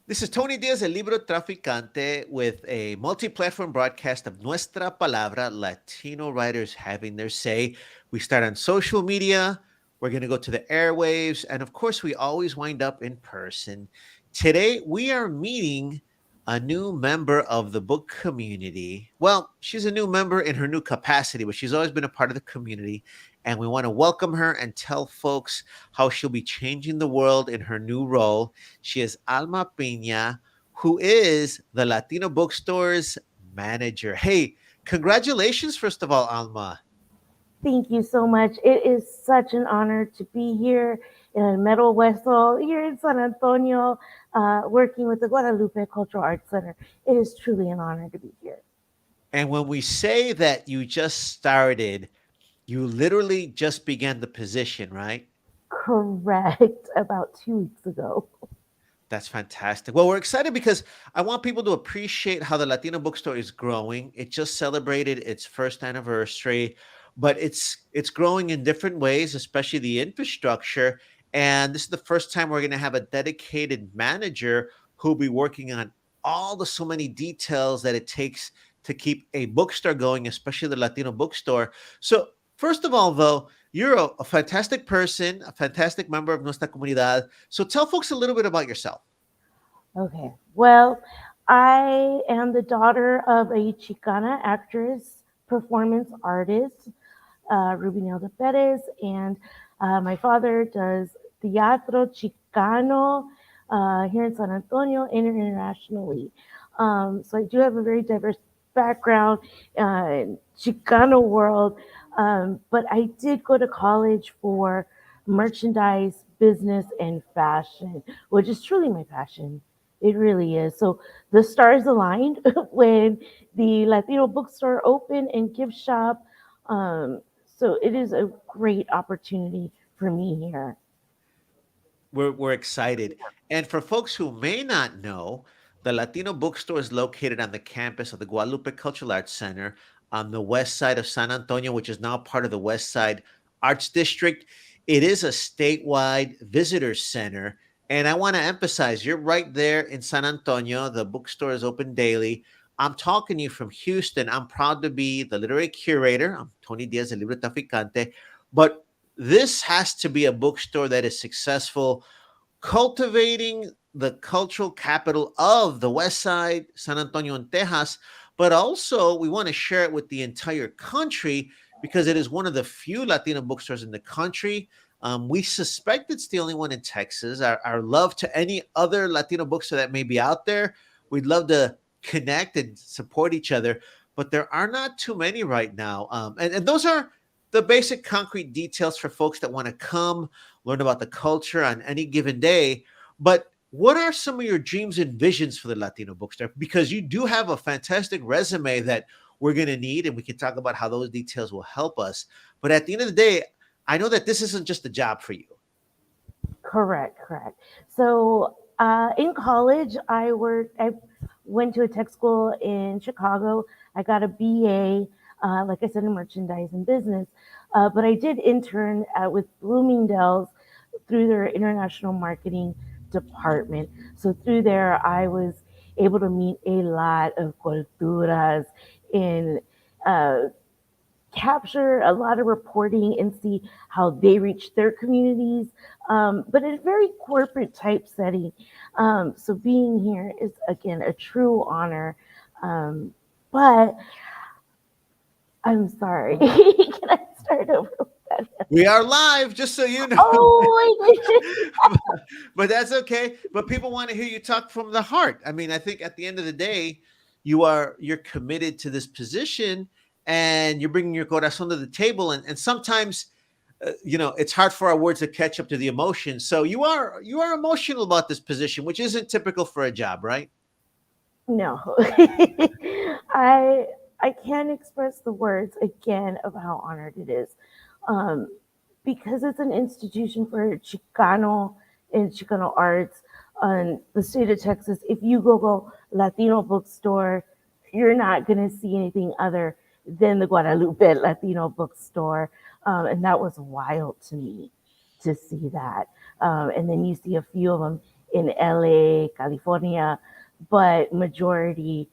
This is Tony Diaz, el Libro Traficante, with a multi-platform broadcast of Nuestra Palabra, Latino writers having their say. We start on social media, we're going to go to the airwaves, and of course, we always wind up in person. Today, we are meeting a new member of the book community. Well, she's a new member in her new capacity, but she's always been a part of the community, and we want to welcome her and tell folks how she'll be changing the world in her new role. She is Alma Pina, who is the Latino Bookstore's manager. Hey, congratulations, first of all, Alma. Thank you so much. It is such an honor to be here in Metal Westall, here in San Antonio, working with the Guadalupe Cultural Arts Center. It is truly an honor to be here. And when we say that you just started, you literally just began the position, right? Correct. About 2 weeks ago. That's fantastic. Well, we're excited because I want people to appreciate how the Latino bookstore is growing. It just celebrated its first anniversary, but it's growing in different ways, especially the infrastructure. And this is the first time we're going to have a dedicated manager who'll be working on all the so many details that it takes to keep a bookstore going, especially the Latino bookstore. So, first of all, though, you're a fantastic person, a fantastic member of Nuestra Comunidad. So tell folks a little bit about yourself. Okay. Well, I am the daughter of a Chicana actress, performance artist, Rubinelda Perez, and my father does Teatro Chicano here in San Antonio and internationally. So I do have a very diverse background in Chicano world, but I did go to college for merchandise, business, and fashion, which is truly my passion. It really is. So the stars aligned when the Latino bookstore opened and gift shop. So it is a great opportunity for me here. We're excited. And for folks who may not know, the Latino bookstore is located on the campus of the Guadalupe Cultural Arts Center on the west side of San Antonio, which is now part of the West Side Arts District. It is a statewide visitor center. And I want to emphasize you're right there in San Antonio. The bookstore is open daily. I'm talking to you from Houston. I'm proud to be the literary curator. I'm Tony Diaz, el Libro Traficante. But this has to be a bookstore that is successful cultivating the cultural capital of the West Side, San Antonio, and Tejas, but also we want to share it with the entire country because it is one of the few Latino bookstores in the country. We suspect it's the only one in Texas. Our love to any other Latino bookstore that may be out there. We'd love to connect and support each other, but there are not too many right now. And those are the basic concrete details for folks that want to come learn about the culture on any given day. But what are some of your dreams and visions for the Latino bookstore? Because you do have a fantastic resume that we're going to need, and we can talk about how those details will help us. But at the end of the day, I know that this isn't just a job for you. Correct, correct. So in college, I went to a tech school in Chicago. I got a BA, like I said, in merchandise and business. But I did intern with Bloomingdale's through their international marketing department. So through there, I was able to meet a lot of culturas in capture a lot of reporting and see how they reach their communities, but in a very corporate type setting. So being here is again a true honor. But I'm sorry. Can I start over with that? We are live, just so you know. Oh my goodness. But that's okay. But people want to hear you talk from the heart. I mean, I think at the end of the day, you're committed to this position and you're bringing your corazón to the table. And sometimes, it's hard for our words to catch up to the emotion. So you are emotional about this position, which isn't typical for a job, right? No. I I can't express the words again of how honored it is. Um, because it's an institution for Chicano and Chicano arts in the state of Texas. If you go Latino bookstore, you're not going to see anything other than the Guadalupe Latino bookstore. And that was wild to me to see that. And then you see a few of them in LA, California, but majority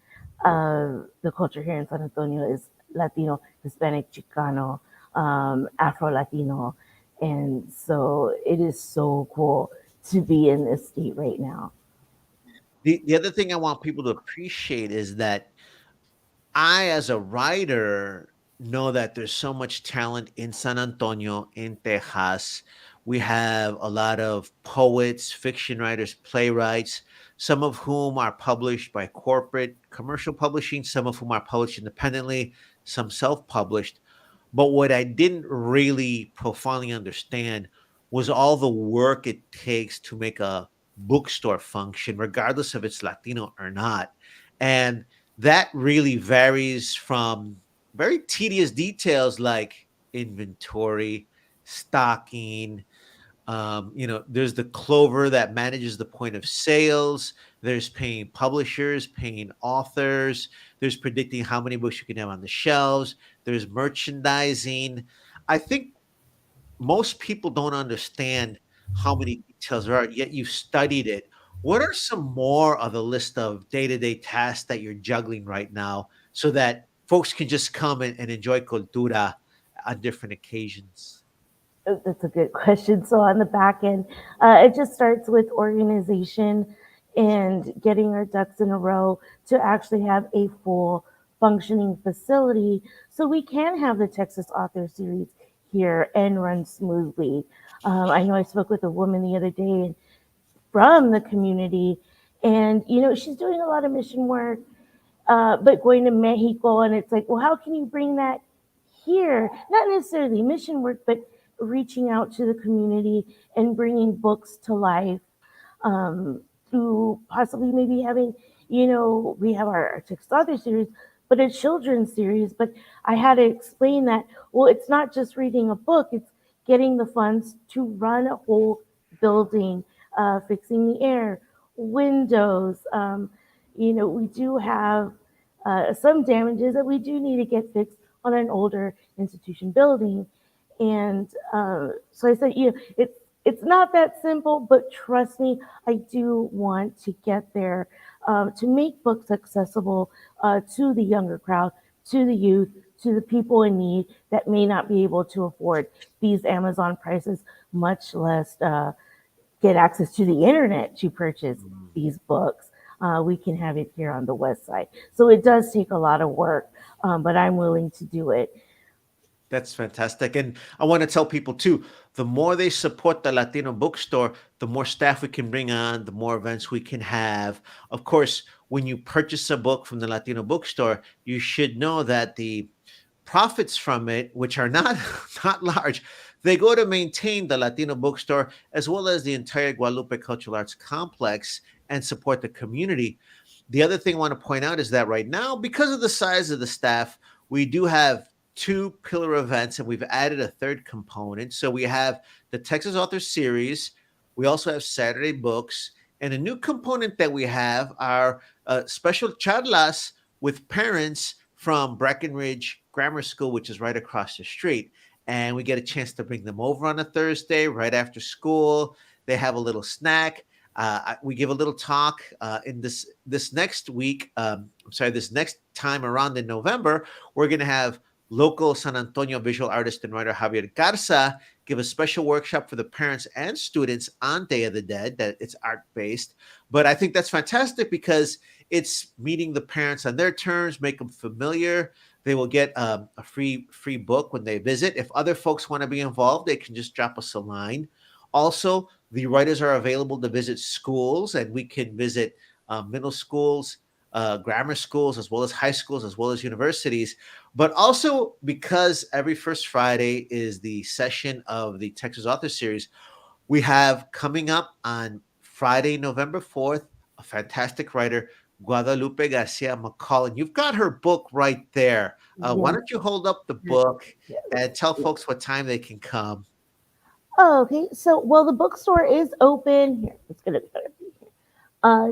of the culture here in San Antonio is Latino, Hispanic, Chicano, Afro Latino. And so it is so cool to be in this state right now. The other thing I want people to appreciate is that I, as a writer, know that there's so much talent in San Antonio, in Texas. We have a lot of poets, fiction writers, playwrights, some of whom are published by corporate commercial publishing, some of whom are published independently, some self published. But what I didn't really profoundly understand was all the work it takes to make a bookstore function, regardless if it's Latino or not. And that really varies from very tedious details like inventory, stocking. There's the clover that manages the point of sales. There's paying publishers, paying authors. There's predicting how many books you can have on the shelves. There's merchandising. I think most people don't understand how many details there are, yet you've studied it. What are some more of the list of day-to-day tasks that you're juggling right now so that folks can just come and enjoy cultura on different occasions? That's a good question. So on the back end, it just starts with organization and getting our ducks in a row to actually have a full functioning facility so we can have the Texas Author Series here and run smoothly. I know I spoke with a woman the other day from the community, and she's doing a lot of mission work, but going to Mexico, and it's like, well, how can you bring that here? Not necessarily mission work, but reaching out to the community and bringing books to life, through possibly maybe having, we have our Texas Author Series, but a children's series. But I had to explain that, well, it's not just reading a book, it's getting the funds to run a whole building, fixing the air, windows. We do have some damages that we do need to get fixed on an older institution building. And so I said, it's not that simple, but trust me, I do want to get there, to make books accessible to the younger crowd, to the youth, to the people in need that may not be able to afford these Amazon prices, much less get access to the internet to purchase Mm. these books. We can have it here on the west side. So it does take a lot of work, but I'm willing to do it. That's fantastic. And I want to tell people too, the more they support the Latino bookstore, the more staff we can bring on, the more events we can have. Of course, when you purchase a book from the Latino bookstore, you should know that the profits from it, which are not not large, they go to maintain the Latino bookstore as well as the entire Guadalupe Cultural Arts Complex and support the community. The other thing I want to point out is that right now, because of the size of the staff, we do have two pillar events and we've added a third component. So we have the Texas Author Series, we also have Saturday Books, and a new component that we have are special charlas with parents from Breckenridge Grammar School, which is right across the street. And we get a chance to bring them over on a Thursday right after school. They have a little snack. We give a little talk in this next week. I'm sorry, this next time around in November, we're going to have local San Antonio visual artist and writer Javier Garza give a special workshop for the parents and students on Day of the Dead. That it's art based, but I think that's fantastic because it's meeting the parents on their terms, make them familiar. They will get a free book when they visit. If other folks want to be involved, they can just drop us a line. Also, the writers are available to visit schools, and we can visit middle schools, grammar schools, as well as high schools, as well as universities. But also, because every first Friday is the session of the Texas Author Series, we have coming up on Friday, November 4th, a fantastic writer, Guadalupe Garcia McCall. And you've got her book right there. Why Yes, don't you hold up the book yes, and tell yes. folks what time they can come? Oh, okay. So, well, the bookstore is open. Here, it's gonna be better. Uh,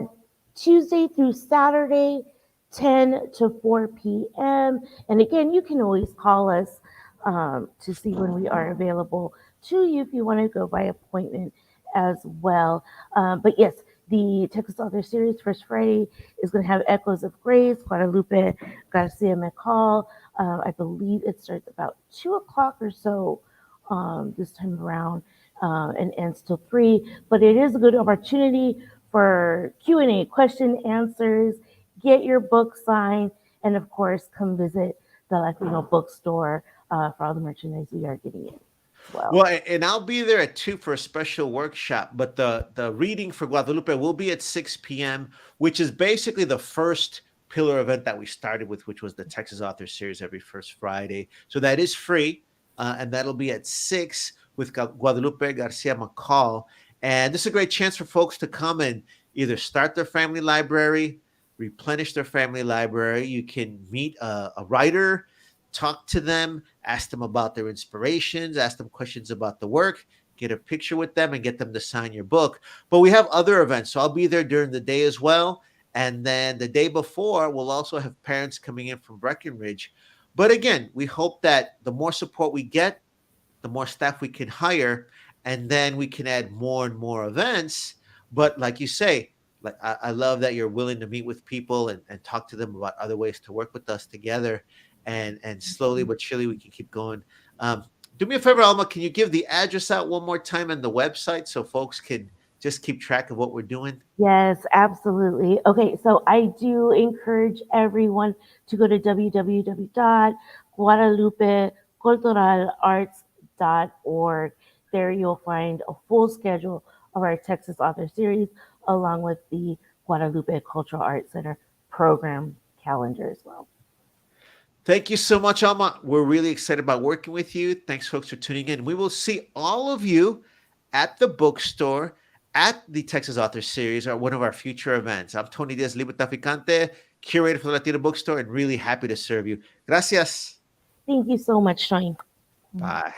Tuesday through Saturday, 10 to 4 p.m. And again, you can always call us, to see when we are available to you if you want to go by appointment as well. But yes, The Texas Author Series First Friday is going to have Echoes of Grace, Guadalupe Garcia McCall. I believe it starts about 2 o'clock or so this time around, and ends till 3. But it is a good opportunity for Q&A, question answers, get your book signed, and of course, come visit the Latino Bookstore for all the merchandise we are getting in as well. Well, and I'll be there at 2 for a special workshop, but the reading for Guadalupe will be at 6 p.m., which is basically the first pillar event that we started with, which was the Texas Author Series every first Friday. So that is free, and that'll be at 6 with Guadalupe Garcia McCall. And this is a great chance for folks to come and either start their family library, replenish their family library. You can meet a writer, talk to them, ask them about their inspirations, ask them questions about the work, get a picture with them, and get them to sign your book. But we have other events. So I'll be there during the day as well. And then the day before, we'll also have parents coming in from Breckenridge. But again, we hope that the more support we get, the more staff we can hire, and then we can add more and more events. But like you say, like I love that you're willing to meet with people and talk to them about other ways to work with us together, and slowly but surely we can keep going. Um, do me a favor, Alma. Can you give the address out one more time and the website so folks can just keep track of what we're doing? Yes, absolutely. Okay, so I do encourage everyone to go to www.guadalupeculturalarts.org. There you'll find a full schedule of our Texas Author Series along with the Guadalupe Cultural Arts Center program calendar as well. Thank you so much, Alma. We're really excited about working with you. Thanks, folks, for tuning in. We will see all of you at the bookstore, at the Texas Author Series, or one of our future events. I'm Tony Diaz Traficante, curator for the Latino Bookstore, and really happy to serve you. Gracias. Thank you so much, Shane. Bye.